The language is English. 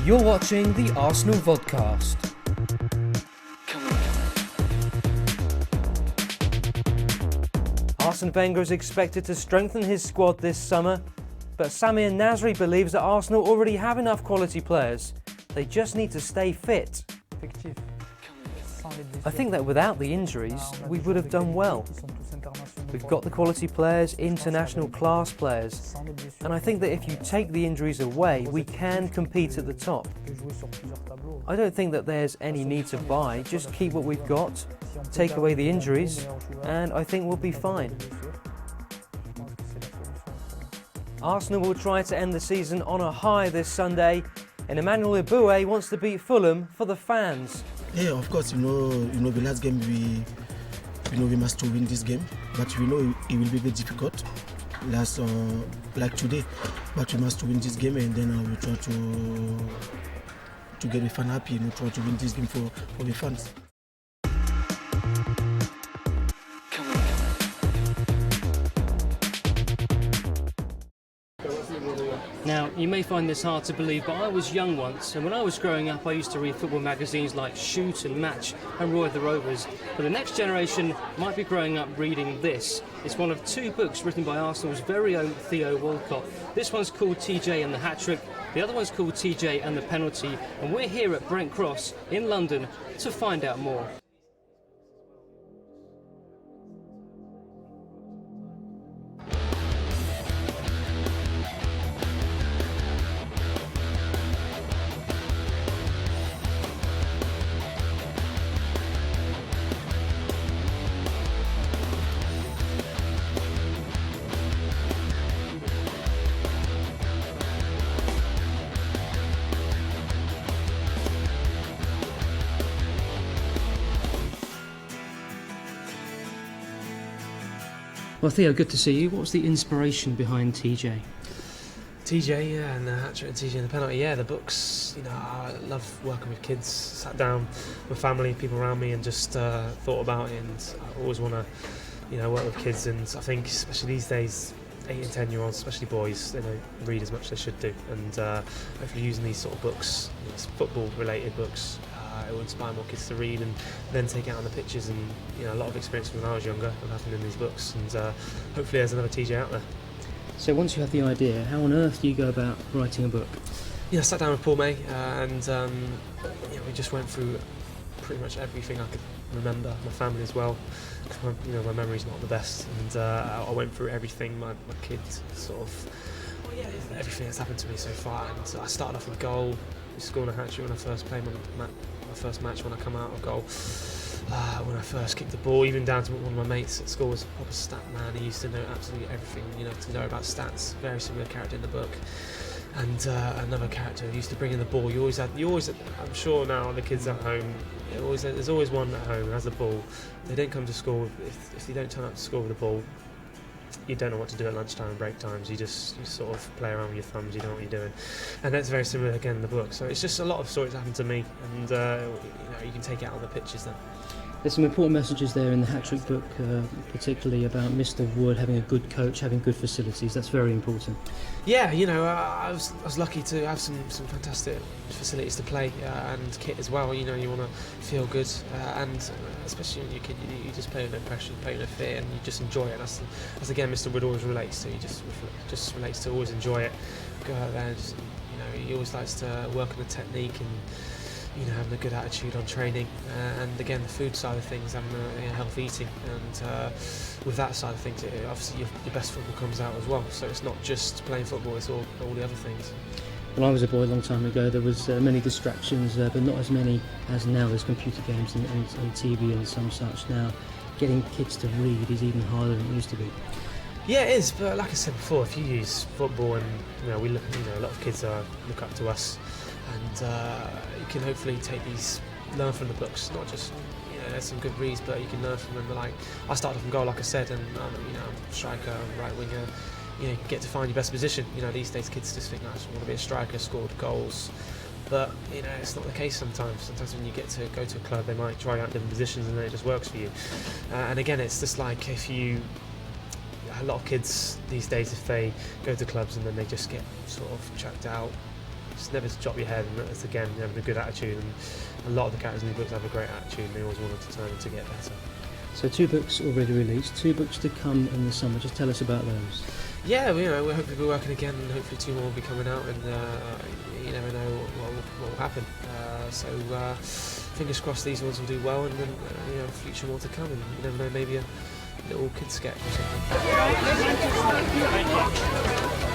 You're watching the Arsenal vodcast. Arsene Wenger is expected to strengthen his squad this summer, but Samir Nasri believes that Arsenal already have enough quality players. They just need to stay fit. I think that without the injuries, we would have done well. We've got the quality players, international class players, and I think that if you take the injuries away, we can compete at the top. I don't think that there's any need to buy, just keep what we've got, take away the injuries, and I think we'll be fine. Arsenal will try to end the season on a high this Sunday, and Emmanuel Eboue wants to beat Fulham for the fans. Yeah, of course, the last game we must to win this game, but we know it will be very difficult, like today. But we must win this game, and then we try to get the fan happy, try to win this game for the fans. Now, you may find this hard to believe, but I was young once, and when I was growing up, I used to read football magazines like Shoot and Match and Roy of the Rovers. But the next generation might be growing up reading this. It's one of two books written by Arsenal's very own Theo Walcott. This one's called TJ and the Hat-Trick, the other one's called TJ and the Penalty, and we're here at Brent Cross in London to find out more. Well, Theo, good to see you. What was the inspiration behind TJ? TJ, yeah, and the hat-trick and TJ and the penalty, yeah, the books, I love working with kids, sat down with family, people around me and just thought about it, and I always want to, work with kids, and I think especially these days, 8 and 10-year-olds, especially boys, they don't read as much as they should do, and hopefully using these sort of books, football-related books, it will inspire more kids to read and then take it out on the pitches, and a lot of experience when I was younger of happened in these books, and hopefully there's another TJ out there. So once you have the idea, how on earth do you go about writing a book? I sat down with Paul May and we just went through pretty much everything I could remember, my family as well. My memory's not the best, and I went through everything, my kids everything that's happened to me so far. And I started off with goal, scoring a hat-trick when I first played my first match, when I come out of goal. When I first kicked the ball, even down to one of my mates at school was a proper stat man. He used to know absolutely everything, to know about stats. Very similar character in the book. And another character who used to bring in the ball. You always, I'm sure now the kids at home, there's always one at home who has the ball. They don't come to school, if they don't turn up to school with the ball, you don't know what to do at lunchtime and break times. You sort of play around with your thumbs, you know what you're doing. And that's very similar again in the book. So it's just a lot of stories happened to me, and you can take it out on the pitches then. There's some important messages there in the Hat-Trick book, particularly about Mr. Wood having a good coach, having good facilities. That's very important. Yeah, I was lucky to have some fantastic facilities to play and kit as well. You want to feel good, and especially when you're a kid, you just play with no pressure, you play with no fear, and you just enjoy it. That's again Mr. Wood always relates to. He just relates to always enjoy it. Go out there, and just, he always likes to work on the technique and having a good attitude on training, and again the food side of things, having healthy eating, and with that side of things, obviously your best football comes out as well. So it's not just playing football; it's all the other things. When I was a boy a long time ago, there was many distractions, but not as many as now. There's computer games and TV and some such. Now, getting kids to read is even harder than it used to be. Yeah, it is. But like I said before, if you use football, and we look, a lot of kids look up to us. And you can hopefully learn from the books, not just, there's some good reads, but you can learn from them. Like, I started from goal, like I said, and I'm a striker, I'm a right winger. You can get to find your best position. These days kids just think, I just want to be a striker, scored goals. But, it's not the case sometimes. Sometimes when you get to go to a club, they might try out different positions and then it just works for you. And again, it's just like a lot of kids these days, if they go to clubs and then they just get sort of chucked out, just never to drop your head, and that's again having a good attitude. And a lot of the characters in the books have a great attitude, and they always want to determine to get better. So 2 books already released, 2 books to come in the summer. Just tell us about those. Yeah, we're hopefully be working again, and hopefully 2 more will be coming out, and you never know what will happen. So fingers crossed these ones will do well, and then future more to come, and you never know, maybe a little kid sketch or something.